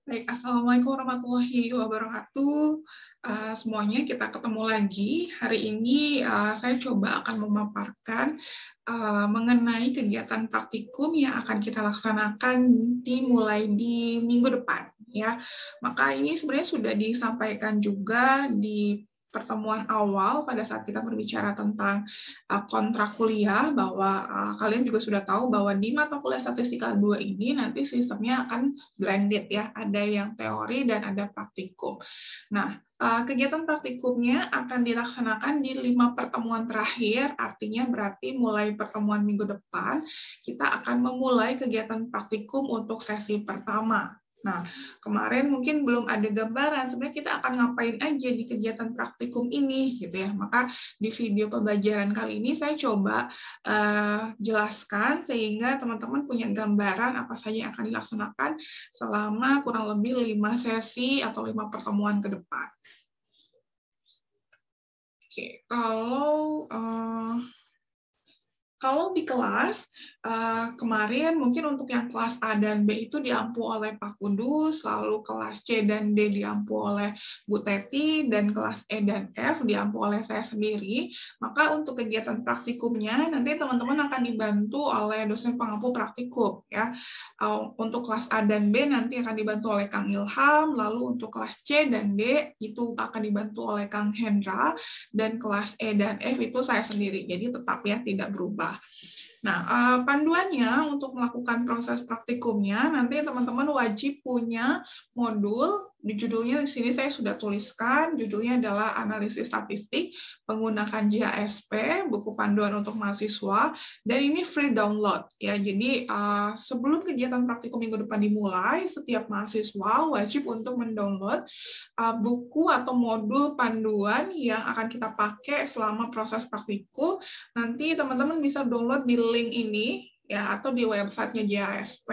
Baik, Assalamualaikum warahmatullahi wabarakatuh. Semuanya kita ketemu lagi. Hari ini saya coba akan memaparkan mengenai kegiatan praktikum yang akan kita laksanakan dimulai di minggu depan. Ya, maka ini sebenarnya sudah disampaikan juga di pertemuan awal pada saat kita berbicara tentang kontrak kuliah, bahwa kalian juga sudah tahu bahwa di mata kuliah statistika 2 ini nanti sistemnya akan blended ya, ada yang teori dan ada praktikum. Nah, kegiatan praktikumnya akan dilaksanakan di 5 pertemuan terakhir, artinya berarti mulai pertemuan minggu depan kita akan memulai kegiatan praktikum untuk sesi pertama. Nah, kemarin mungkin belum ada gambaran sebenarnya kita akan ngapain aja di kegiatan praktikum ini gitu ya. Maka di video pembelajaran kali ini saya coba jelaskan sehingga teman-teman punya gambaran apa saja yang akan dilaksanakan selama kurang lebih 5 sesi atau 5 pertemuan ke depan. Oke, kalau di kelas, kemarin mungkin untuk yang kelas A dan B itu diampu oleh Pak Kudus, lalu kelas C dan D diampu oleh Bu Teti, dan kelas E dan F diampu oleh saya sendiri. Maka untuk kegiatan praktikumnya, nanti teman-teman akan dibantu oleh dosen pengampu praktikum. Ya. Untuk kelas A dan B nanti akan dibantu oleh Kang Ilham, lalu untuk kelas C dan D itu akan dibantu oleh Kang Hendra, dan kelas E dan F itu saya sendiri. Jadi tetap ya, tidak berubah. Nah, panduannya untuk melakukan proses praktikumnya, nanti teman-teman wajib punya modul. Di judulnya di sini saya sudah tuliskan, judulnya adalah analisis statistik menggunakan JASP, buku panduan untuk mahasiswa, dan ini free download. Ya, jadi sebelum kegiatan praktikum minggu depan dimulai, setiap mahasiswa wajib untuk mendownload buku atau modul panduan yang akan kita pakai selama proses praktikum. Nanti teman-teman bisa download di link ini ya, atau di websitenya JASP.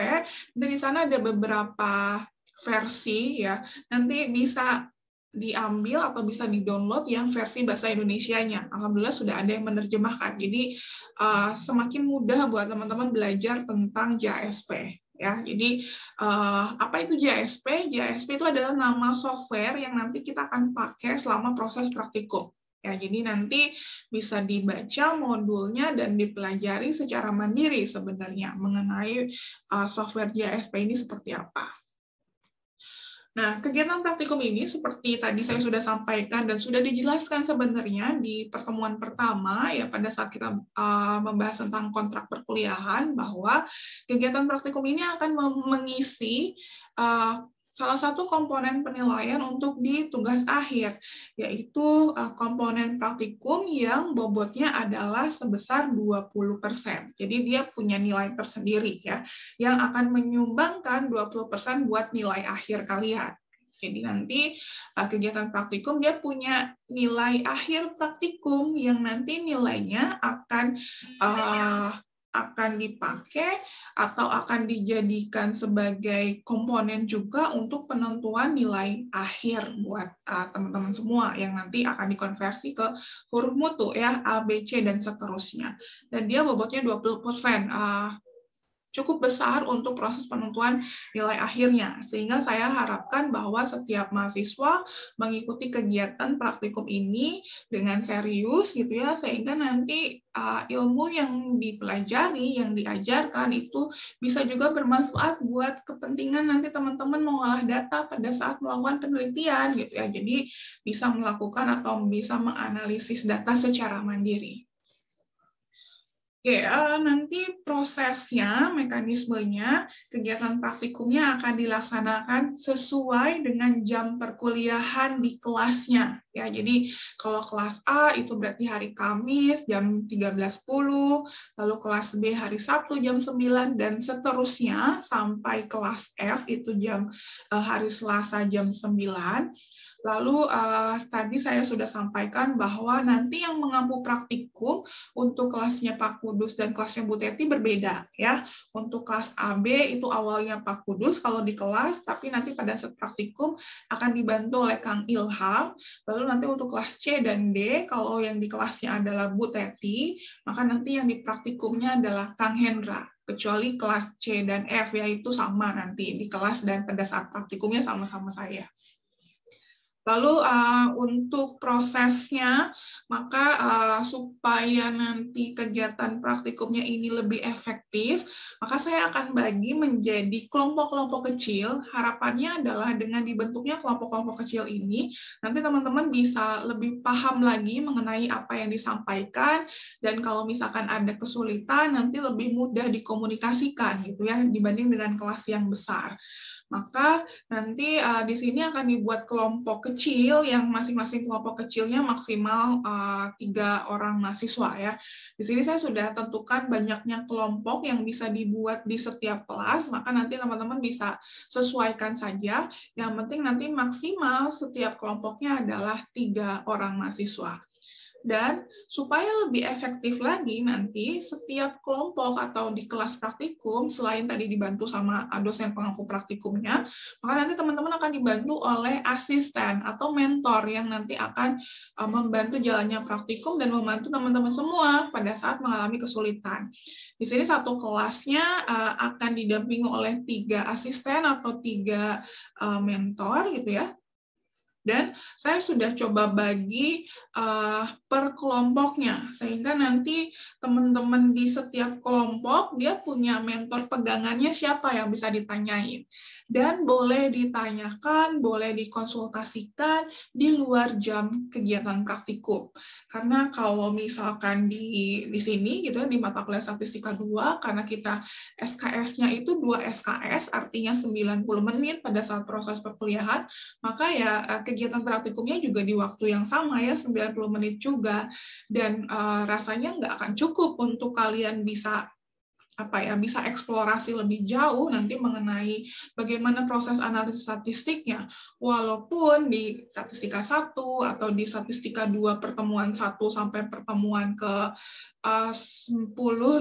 Dan di sana ada beberapa versi ya. Nanti bisa diambil atau bisa di-download yang versi bahasa Indonesianya. Alhamdulillah sudah ada yang menerjemahkan. Jadi semakin mudah buat teman-teman belajar tentang JASP. Ya, jadi apa itu JASP? JASP itu adalah nama software yang nanti kita akan pakai selama proses praktikum. Ya, jadi nanti bisa dibaca modulnya dan dipelajari secara mandiri sebenarnya mengenai software JASP ini seperti apa. Nah, kegiatan praktikum ini seperti tadi saya sudah sampaikan dan sudah dijelaskan sebenarnya di pertemuan pertama ya, pada saat kita membahas tentang kontrak perkuliahan, bahwa kegiatan praktikum ini akan mengisi salah satu komponen penilaian untuk di tugas akhir, yaitu komponen praktikum yang bobotnya adalah sebesar 20%. Jadi dia punya nilai tersendiri ya, yang akan menyumbangkan 20% buat nilai akhir kalian. Jadi nanti kegiatan praktikum dia punya nilai akhir praktikum yang nanti nilainya akan dipakai atau akan dijadikan sebagai komponen juga untuk penentuan nilai akhir buat teman-teman semua yang nanti akan dikonversi ke huruf mutu ya, A, B, C, dan seterusnya. Dan dia bobotnya 20%. Cukup besar untuk proses penentuan nilai akhirnya, sehingga saya harapkan bahwa setiap mahasiswa mengikuti kegiatan praktikum ini dengan serius gitu ya, sehingga nanti ilmu yang dipelajari, yang diajarkan itu bisa juga bermanfaat buat kepentingan nanti teman-teman mengolah data pada saat melakukan penelitian gitu ya, jadi bisa melakukan atau bisa menganalisis data secara mandiri. Oke, nanti prosesnya, mekanismenya, kegiatan praktikumnya akan dilaksanakan sesuai dengan jam perkuliahan di kelasnya. Ya, jadi kalau kelas A itu berarti hari Kamis jam 13.10, lalu kelas B hari Sabtu jam 9, dan seterusnya sampai kelas F itu hari Selasa jam 9. Lalu tadi saya sudah sampaikan bahwa nanti yang mengampu praktikum untuk kelasnya Pak Kudus dan kelasnya Bu Teti berbeda ya. Untuk kelas AB itu awalnya Pak Kudus kalau di kelas, tapi nanti pada saat praktikum akan dibantu oleh Kang Ilham. Lalu nanti untuk kelas C dan D, kalau yang di kelasnya adalah Bu Teti, maka nanti yang di praktikumnya adalah Kang Hendra. kecuali kelas C dan F, yaitu sama nanti di kelas dan pada saat praktikumnya sama-sama saya. Lalu untuk prosesnya, maka supaya nanti kegiatan praktikumnya ini lebih efektif, maka saya akan bagi menjadi kelompok-kelompok kecil. Harapannya adalah dengan dibentuknya kelompok-kelompok kecil ini, nanti teman-teman bisa lebih paham lagi mengenai apa yang disampaikan, dan kalau misalkan ada kesulitan, nanti lebih mudah dikomunikasikan gitu ya, dibanding dengan kelas yang besar. Maka nanti di sini akan dibuat kelompok kecil yang masing-masing kelompok kecilnya maksimal 3 orang mahasiswa ya. Di sini saya sudah tentukan banyaknya kelompok yang bisa dibuat di setiap kelas, maka nanti teman-teman bisa sesuaikan saja. Yang penting nanti maksimal setiap kelompoknya adalah 3 orang mahasiswa. Dan supaya lebih efektif lagi nanti setiap kelompok atau di kelas praktikum, selain tadi dibantu sama dosen pengampu praktikumnya, maka nanti teman-teman akan dibantu oleh asisten atau mentor yang nanti akan membantu jalannya praktikum dan membantu teman-teman semua pada saat mengalami kesulitan. Di sini satu kelasnya akan didampingi oleh 3 asisten atau 3 mentor gitu ya. Dan saya sudah coba bagi per kelompoknya, sehingga nanti teman-teman di setiap kelompok, dia punya mentor pegangannya siapa yang bisa ditanyain. Dan boleh ditanyakan, boleh dikonsultasikan di luar jam kegiatan praktikum. Karena kalau misalkan di sini, gitu di mata kuliah Statistika 2, karena kita SKS-nya itu 2 SKS, artinya 90 menit pada saat proses perkuliahan, maka ya kegiatan praktikumnya juga di waktu yang sama ya, 90 menit juga. Dan rasanya nggak akan cukup untuk kalian bisa bisa eksplorasi lebih jauh nanti mengenai bagaimana proses analisis statistiknya. Walaupun di Statistika 1 atau di Statistika 2 pertemuan 1 sampai pertemuan ke 10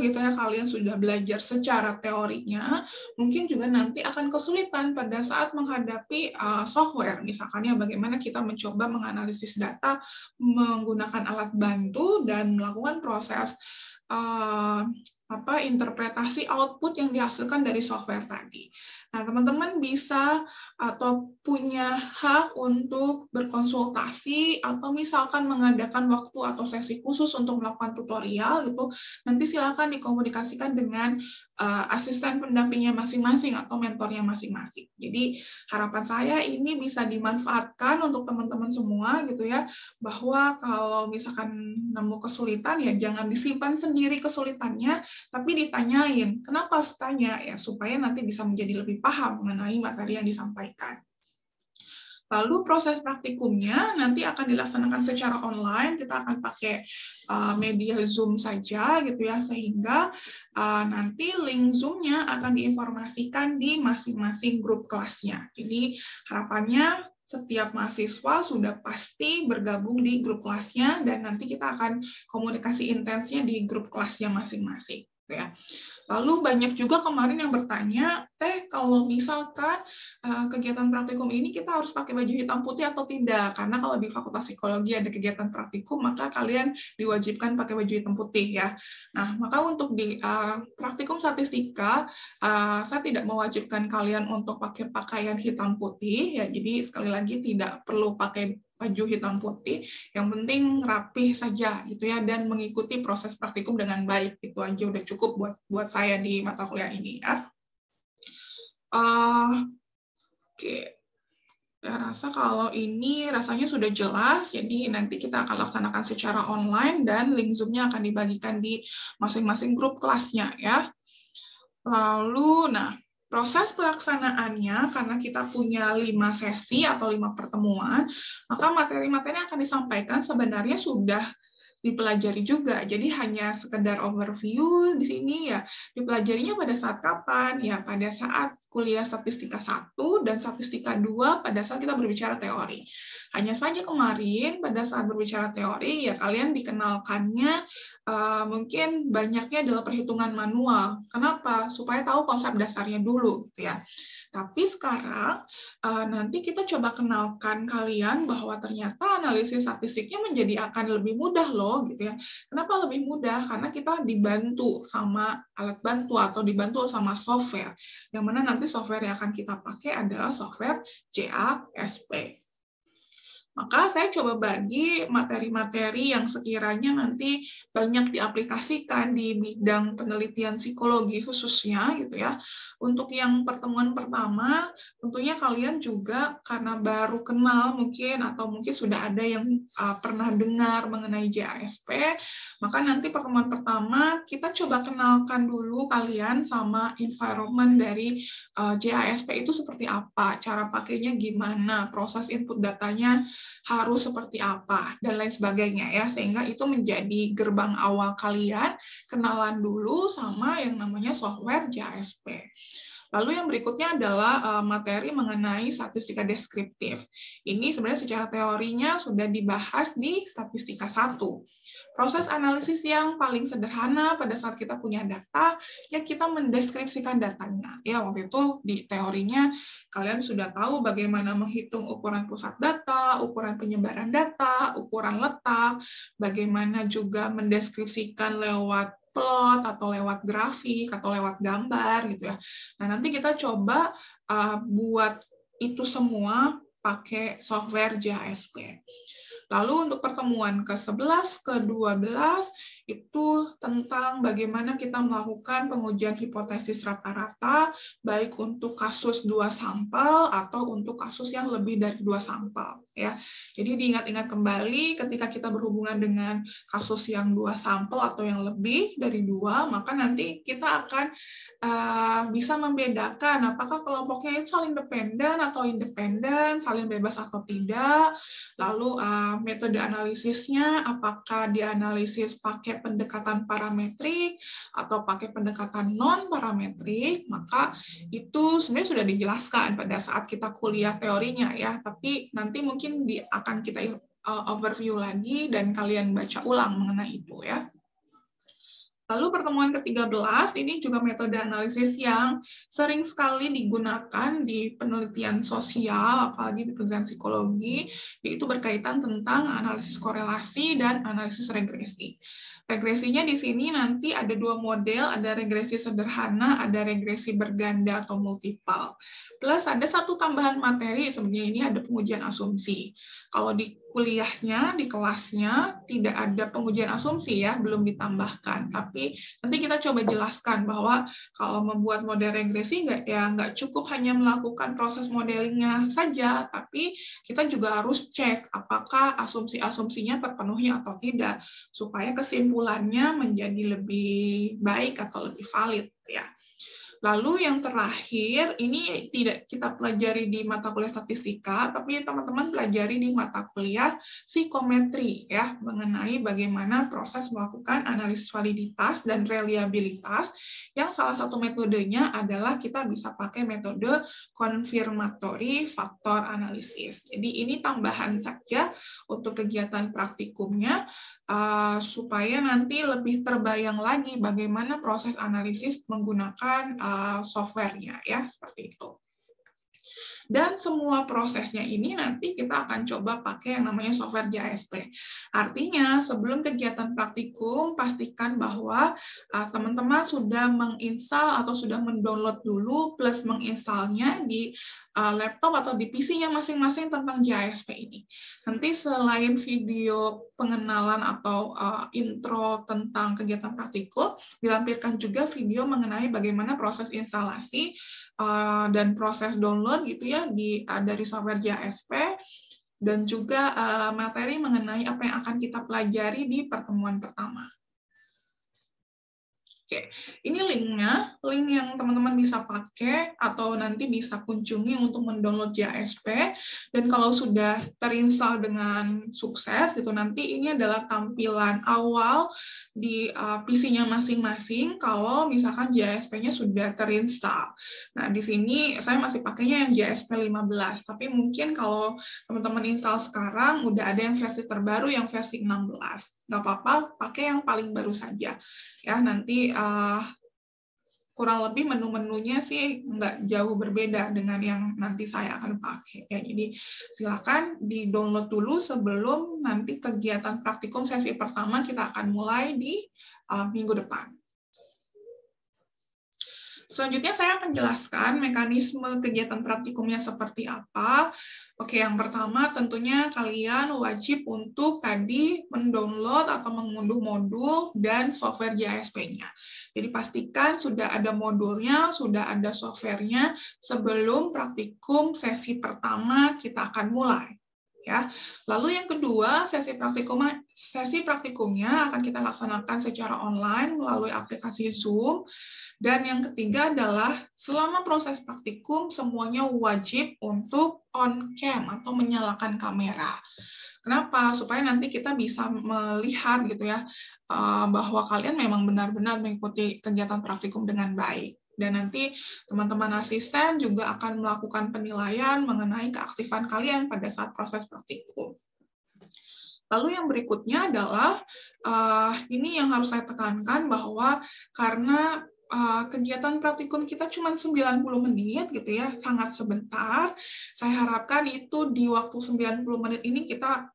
gitu ya, kalian sudah belajar secara teorinya, mungkin juga nanti akan kesulitan pada saat menghadapi software. Misalkan ya, bagaimana kita mencoba menganalisis data menggunakan alat bantu dan melakukan proses interpretasi output yang dihasilkan dari software tadi. Nah, teman-teman bisa atau punya hak untuk berkonsultasi atau misalkan mengadakan waktu atau sesi khusus untuk melakukan tutorial gitu. Nanti silakan dikomunikasikan dengan asisten pendampingnya masing-masing atau mentornya masing-masing. Jadi harapan saya ini bisa dimanfaatkan untuk teman-teman semua gitu ya, bahwa kalau misalkan nemu kesulitan ya jangan disimpan sendiri kesulitannya, tapi ditanyain. Kenapa harus tanya? Ya, supaya nanti bisa menjadi lebih paham mengenai materi yang disampaikan. Lalu proses praktikumnya nanti akan dilaksanakan secara online, kita akan pakai media Zoom saja gitu ya, sehingga nanti link Zoom-nya akan diinformasikan di masing-masing grup kelasnya. Jadi harapannya setiap mahasiswa sudah pasti bergabung di grup kelasnya dan nanti kita akan komunikasi intensnya di grup kelasnya masing-masing. Ya. Lalu banyak juga kemarin yang bertanya, Teh, kalau misalkan kegiatan praktikum ini kita harus pakai baju hitam putih atau tidak? Karena kalau di Fakultas Psikologi ada kegiatan praktikum, maka kalian diwajibkan pakai baju hitam putih ya. Nah, maka untuk di praktikum statistika, saya tidak mewajibkan kalian untuk pakai pakaian hitam putih ya. Jadi sekali lagi tidak perlu pakai baju hitam putih, yang penting rapih saja gitu ya, dan mengikuti proses praktikum dengan baik. Itu aja udah cukup buat saya di mata kuliah ini ya. Oke. Saya rasa kalau ini rasanya sudah jelas, jadi nanti kita akan laksanakan secara online dan link Zoom-nya akan dibagikan di masing-masing grup kelasnya ya. Lalu, proses pelaksanaannya, karena kita punya 5 sesi atau 5 pertemuan, maka materi-materi yang akan disampaikan sebenarnya sudah dipelajari juga. Jadi hanya sekedar overview di sini ya, dipelajarinya pada saat kapan? Ya pada saat kuliah Statistika 1 dan Statistika 2 pada saat kita berbicara teori. Hanya saja kemarin pada saat berbicara teori, ya kalian dikenalkannya mungkin banyaknya adalah perhitungan manual. Kenapa? Supaya tahu konsep dasarnya dulu, gitu ya. Tapi sekarang nanti kita coba kenalkan kalian bahwa ternyata analisis statistiknya menjadi akan lebih mudah loh, gitu ya. Kenapa lebih mudah? Karena kita dibantu sama alat bantu atau dibantu sama software. Yang mana nanti software yang akan kita pakai adalah software JASP. Maka saya coba bagi materi-materi yang sekiranya nanti banyak diaplikasikan di bidang penelitian psikologi khususnya gitu ya. Untuk yang pertemuan pertama, tentunya kalian juga karena baru kenal mungkin atau mungkin sudah ada yang pernah dengar mengenai JASP, maka nanti pertemuan pertama kita coba kenalkan dulu kalian sama environment dari JASP itu seperti apa, cara pakainya gimana, proses input datanya harus seperti apa, dan lain sebagainya ya, sehingga itu menjadi gerbang awal kalian kenalan dulu sama yang namanya software JASP. Lalu yang berikutnya adalah materi mengenai statistika deskriptif. Ini sebenarnya secara teorinya sudah dibahas di statistika 1. Proses analisis yang paling sederhana pada saat kita punya data, ya kita mendeskripsikan datanya. Ya, waktu itu di teorinya kalian sudah tahu bagaimana menghitung ukuran pusat data, ukuran penyebaran data, ukuran letak, bagaimana juga mendeskripsikan lewat plot atau lewat grafik atau lewat gambar gitu ya. Nah, nanti kita coba buat itu semua pakai software JASP. Lalu untuk pertemuan ke-11, ke-12 itu tentang bagaimana kita melakukan pengujian hipotesis rata-rata, baik untuk kasus 2 sampel atau untuk kasus yang lebih dari 2 sampel. Ya. Jadi diingat-ingat kembali ketika kita berhubungan dengan kasus yang 2 sampel atau yang lebih dari 2, maka nanti kita akan bisa membedakan apakah kelompoknya itu saling dependen atau independen, saling bebas atau tidak, lalu metode analisisnya apakah dianalisis pakai pendekatan parametrik atau pakai pendekatan non-parametrik, maka itu sebenarnya sudah dijelaskan pada saat kita kuliah teorinya ya, tapi nanti mungkin akan kita overview lagi dan kalian baca ulang mengenai itu ya. Lalu pertemuan ke-13 ini juga metode analisis yang sering sekali digunakan di penelitian sosial, apalagi di penelitian psikologi, yaitu berkaitan tentang analisis korelasi dan analisis regresi. Regresinya di sini nanti ada 2 model, ada regresi sederhana, ada regresi berganda atau multiple. Plus ada 1 tambahan materi, sebenarnya ini ada pengujian asumsi. Kalau di kuliahnya, di kelasnya, tidak ada pengujian asumsi ya, belum ditambahkan. Tapi nanti kita coba jelaskan bahwa kalau membuat model regresi nggak cukup hanya melakukan proses modelingnya saja, tapi kita juga harus cek apakah asumsi-asumsinya terpenuhi atau tidak, supaya kesimpulannya menjadi lebih baik atau lebih valid ya. Lalu yang terakhir, ini tidak kita pelajari di mata kuliah statistika, tapi teman-teman pelajari di mata kuliah psikometri, ya, mengenai bagaimana proses melakukan analisis validitas dan reliabilitas, yang salah satu metodenya adalah kita bisa pakai metode konfirmatori faktor analisis. Jadi ini tambahan saja untuk kegiatan praktikumnya, supaya nanti lebih terbayang lagi bagaimana proses analisis menggunakan software-nya ya, seperti itu. Dan semua prosesnya ini nanti kita akan coba pakai yang namanya software JASP. Artinya, sebelum kegiatan praktikum, pastikan bahwa teman-teman sudah menginstal atau sudah mendownload dulu, plus menginstalnya di laptop atau di PC-nya masing-masing tentang JASP ini. Nanti selain video pengenalan atau intro tentang kegiatan praktikum, dilampirkan juga video mengenai bagaimana proses instalasi dan proses download gitu ya dari software JASP, dan juga materi mengenai apa yang akan kita pelajari di pertemuan pertama. Oke, ini linknya, link yang teman-teman bisa pakai atau nanti bisa kunjungi untuk mendownload JASP. Dan kalau sudah terinstall dengan sukses, gitu, nanti ini adalah tampilan awal di PC-nya masing-masing kalau misalkan JASP-nya sudah terinstall. Nah, di sini saya masih pakainya yang JASP 15, tapi mungkin kalau teman-teman install sekarang udah ada yang versi terbaru, yang versi 16. Nggak apa-apa, pakai yang paling baru saja. Ya, nanti kurang lebih menu-menunya sih nggak jauh berbeda dengan yang nanti saya akan pakai. Ya, jadi silakan di-download dulu sebelum nanti kegiatan praktikum sesi pertama kita akan mulai di minggu depan. Selanjutnya saya akan jelaskan mekanisme kegiatan praktikumnya seperti apa. Oke, yang pertama tentunya kalian wajib untuk tadi mendownload atau mengunduh modul dan software JASP-nya. Jadi pastikan sudah ada modulnya, sudah ada software-nya sebelum praktikum sesi pertama kita akan mulai. Ya. Lalu yang kedua, sesi praktikumnya akan kita laksanakan secara online melalui aplikasi Zoom. Dan yang ketiga adalah selama proses praktikum semuanya wajib untuk on cam atau menyalakan kamera. Kenapa? Supaya nanti kita bisa melihat gitu ya bahwa kalian memang benar-benar mengikuti kegiatan praktikum dengan baik. Dan nanti teman-teman asisten juga akan melakukan penilaian mengenai keaktifan kalian pada saat proses praktikum. Lalu yang berikutnya adalah ini yang harus saya tekankan bahwa karena kegiatan praktikum kita cuma 90 menit gitu ya, sangat sebentar. Saya harapkan itu di waktu 90 menit ini kita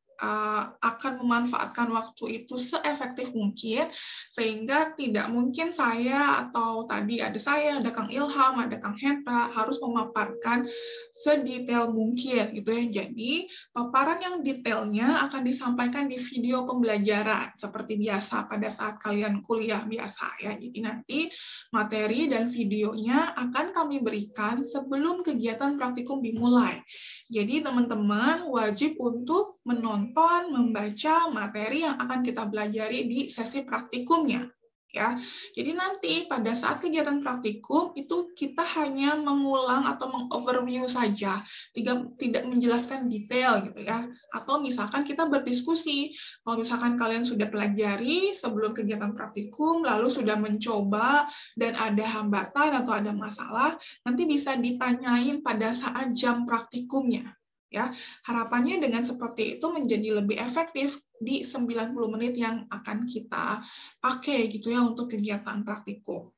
akan memanfaatkan waktu itu seefektif mungkin, sehingga tidak mungkin saya atau tadi ada saya, ada Kang Ilham, ada Kang Hendra, harus memaparkan sedetail mungkin gitu ya. Jadi paparan yang detailnya akan disampaikan di video pembelajaran seperti biasa pada saat kalian kuliah biasa ya. Jadi nanti materi dan videonya akan kami berikan sebelum kegiatan praktikum dimulai. Jadi teman-teman wajib untuk menonton, membaca materi yang akan kita pelajari di sesi praktikumnya. Ya, jadi nanti pada saat kegiatan praktikum itu kita hanya mengulang atau mengoverview saja, tidak menjelaskan detail gitu ya. Atau misalkan kita berdiskusi, kalau misalkan kalian sudah pelajari sebelum kegiatan praktikum, lalu sudah mencoba dan ada hambatan atau ada masalah, nanti bisa ditanyain pada saat jam praktikumnya. Ya, harapannya dengan seperti itu menjadi lebih efektif di 90 menit yang akan kita pakai gitu ya untuk kegiatan praktikum.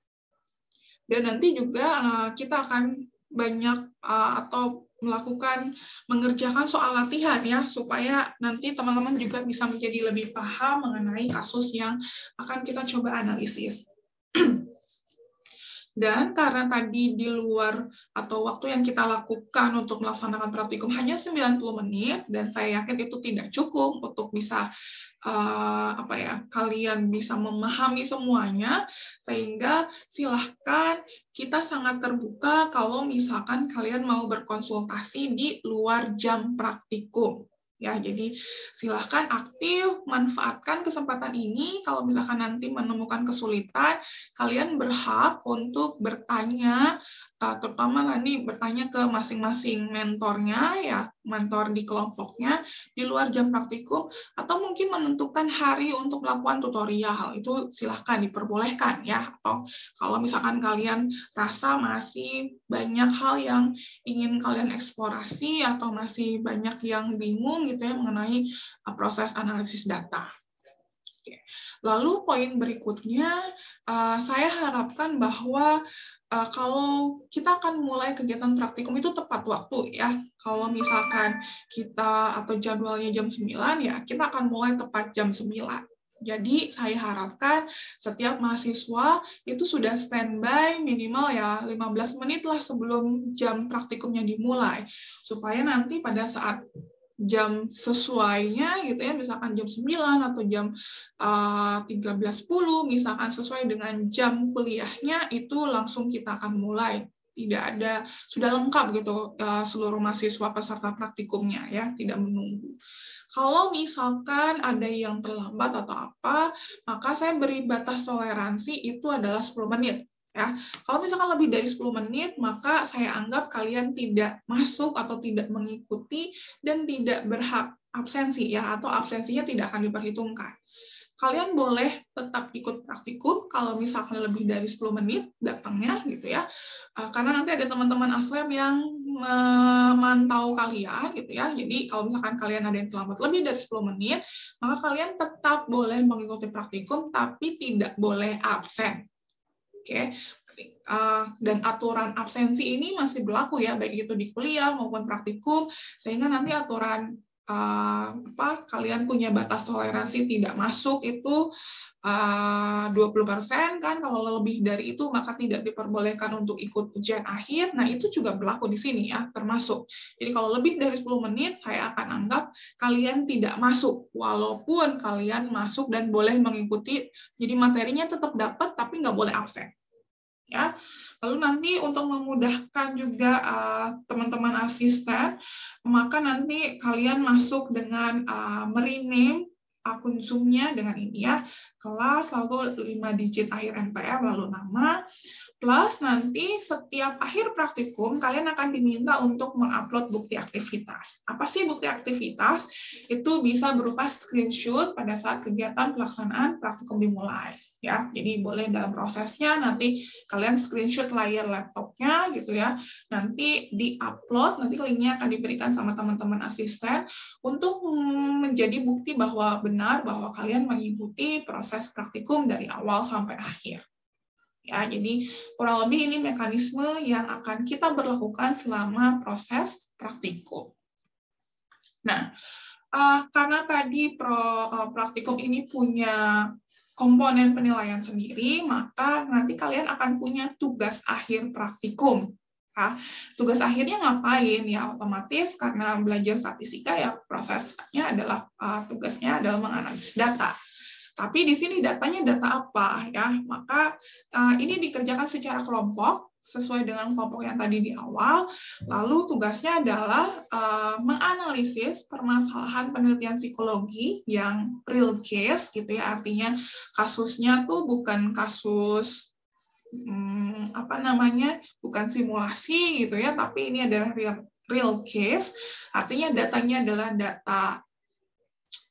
Dan nanti juga kita akan banyak atau mengerjakan soal latihan ya, supaya nanti teman-teman juga bisa menjadi lebih paham mengenai kasus yang akan kita coba analisis. Dan karena tadi di luar atau waktu yang kita lakukan untuk melaksanakan praktikum hanya 90 menit, dan saya yakin itu tidak cukup untuk bisa kalian bisa memahami semuanya, sehingga silahkan kita sangat terbuka kalau misalkan kalian mau berkonsultasi di luar jam praktikum. Ya, jadi silahkan aktif, manfaatkan kesempatan ini. Kalau misalkan nanti menemukan kesulitan, kalian berhak untuk bertanya, terutama nanti bertanya ke masing-masing mentornya, ya mentor di kelompoknya, di luar jam praktikum, atau mungkin menentukan hari untuk melakukan tutorial. Itu silahkan diperbolehkan ya. Atau kalau misalkan kalian rasa masih banyak hal yang ingin kalian eksplorasi atau masih banyak yang bingung gitu ya mengenai proses analisis data. Lalu poin berikutnya, saya harapkan bahwa kalau kita akan mulai kegiatan praktikum itu tepat waktu ya. Kalau misalkan kita atau jadwalnya jam 9 ya, kita akan mulai tepat jam 9. Jadi saya harapkan setiap mahasiswa itu sudah standby minimal ya 15 menit lah sebelum jam praktikumnya dimulai. Supaya nanti pada saat jam sesuainya gitu ya, misalkan jam 9 atau jam 13.10 misalkan sesuai dengan jam kuliahnya, itu langsung kita akan mulai. Tidak ada, sudah lengkap gitu seluruh mahasiswa peserta praktikumnya ya, tidak menunggu. Kalau misalkan ada yang terlambat atau apa, maka saya beri batas toleransi itu adalah 10 menit. Ya, kalau misalkan lebih dari 10 menit, maka saya anggap kalian tidak masuk atau tidak mengikuti dan tidak berhak absensi ya, atau absensinya tidak akan diperhitungkan. Kalian boleh tetap ikut praktikum kalau misalkan lebih dari 10 menit datangnya gitu ya. Karena nanti ada teman-teman aslem yang memantau kalian gitu ya. Jadi kalau misalkan kalian ada yang terlambat lebih dari 10 menit, maka kalian tetap boleh mengikuti praktikum tapi tidak boleh absen. Oke, dan aturan absensi ini masih berlaku ya, baik itu di kuliah maupun praktikum, sehingga nanti aturan kalian punya batas toleransi tidak masuk itu 20% kan, kalau lebih dari itu maka tidak diperbolehkan untuk ikut ujian akhir. Nah, itu juga berlaku di sini ya, termasuk. Jadi kalau lebih dari 10 menit saya akan anggap kalian tidak masuk, walaupun kalian masuk dan boleh mengikuti, jadi materinya tetap dapat tapi nggak boleh absen. Ya, lalu nanti untuk memudahkan juga teman-teman asisten, maka nanti kalian masuk dengan merename akun Zoom-nya dengan ini ya, kelas, lalu 5 digit akhir NPM, lalu nama, plus nanti setiap akhir praktikum kalian akan diminta untuk mengupload bukti aktivitas. Apa sih bukti aktivitas? Itu bisa berupa screenshot pada saat kegiatan pelaksanaan praktikum dimulai. Ya, jadi boleh dalam prosesnya nanti kalian screenshot layar laptopnya gitu ya, nanti di-upload, nanti linknya akan diberikan sama teman-teman asisten untuk menjadi bukti bahwa benar bahwa kalian mengikuti proses praktikum dari awal sampai akhir. Ya, jadi kurang lebih ini mekanisme yang akan kita berlakukan selama proses praktikum. Nah, karena tadi praktikum ini punya komponen penilaian sendiri, maka nanti kalian akan punya tugas akhir praktikum. Ya, tugas akhirnya ngapain? Ya otomatis karena belajar statistika ya prosesnya adalah tugasnya adalah menganalisis data. Tapi di sini datanya data apa ya? Maka ini dikerjakan secara kelompok sesuai dengan kelompok yang tadi di awal. Lalu tugasnya adalah menganalisis permasalahan penelitian psikologi yang real case gitu ya. Artinya kasusnya tuh bukan kasus bukan simulasi gitu ya, tapi ini adalah real case. Artinya datanya adalah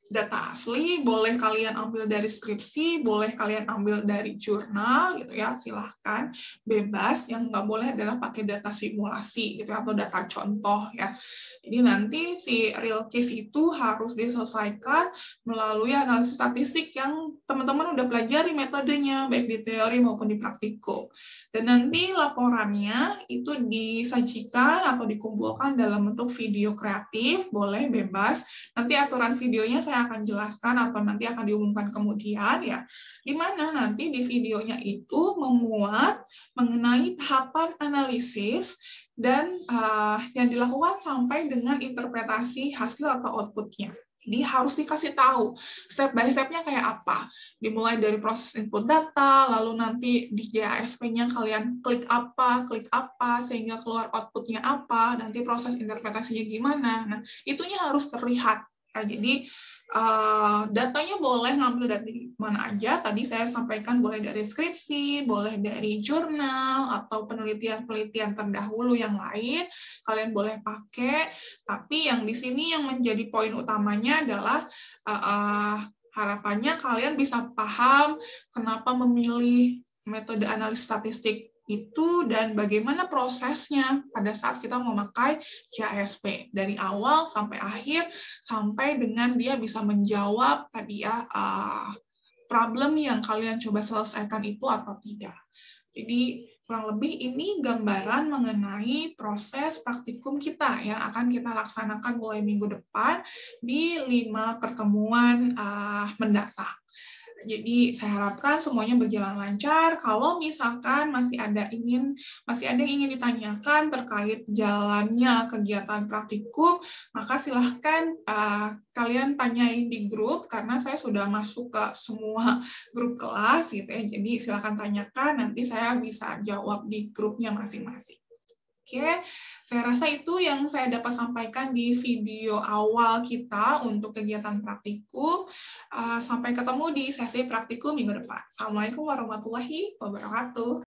data asli, boleh kalian ambil dari skripsi, boleh kalian ambil dari jurnal, gitu ya, silahkan, bebas. Yang nggak boleh adalah pakai data simulasi, gitu atau data contoh, ya. Jadi nanti si real case itu harus diselesaikan melalui analisis statistik yang teman-teman udah pelajari metodenya, baik di teori maupun di praktikum. Dan nanti laporannya itu disajikan atau dikumpulkan dalam bentuk video kreatif, boleh bebas. Nanti aturan videonya saya akan jelaskan atau nanti akan diumumkan kemudian ya, di mana nanti di videonya itu memuat mengenai tahapan analisis dan yang dilakukan sampai dengan interpretasi hasil atau outputnya. Jadi harus dikasih tahu step by step-nya kayak apa. Dimulai dari proses input data, lalu nanti di JASP-nya kalian klik apa, sehingga keluar output-nya apa, nanti proses interpretasinya gimana. Nah, itunya harus terlihat. Nah, jadi datanya boleh ngambil dari mana aja. Tadi saya sampaikan boleh dari skripsi, boleh dari jurnal, atau penelitian-penelitian terdahulu yang lain. Kalian boleh pakai, tapi yang di sini yang menjadi poin utamanya adalah harapannya kalian bisa paham kenapa memilih metode analisis statistik itu dan bagaimana prosesnya pada saat kita memakai JASP dari awal sampai akhir sampai dengan dia bisa menjawab tadi ya problem yang kalian coba selesaikan itu atau tidak. Jadi kurang lebih ini gambaran mengenai proses praktikum kita yang akan kita laksanakan mulai minggu depan di 5 pertemuan mendatang. Jadi saya harapkan semuanya berjalan lancar. Kalau misalkan masih ada yang ingin ditanyakan terkait jalannya kegiatan praktikum, maka silahkan kalian tanyain di grup karena saya sudah masuk ke semua grup kelas gitu ya. Jadi silahkan tanyakan, nanti saya bisa jawab di grupnya masing-masing. Oke, saya rasa itu yang saya dapat sampaikan di video awal kita untuk kegiatan praktikum. Sampai ketemu di sesi praktikum minggu depan. Assalamualaikum warahmatullahi wabarakatuh.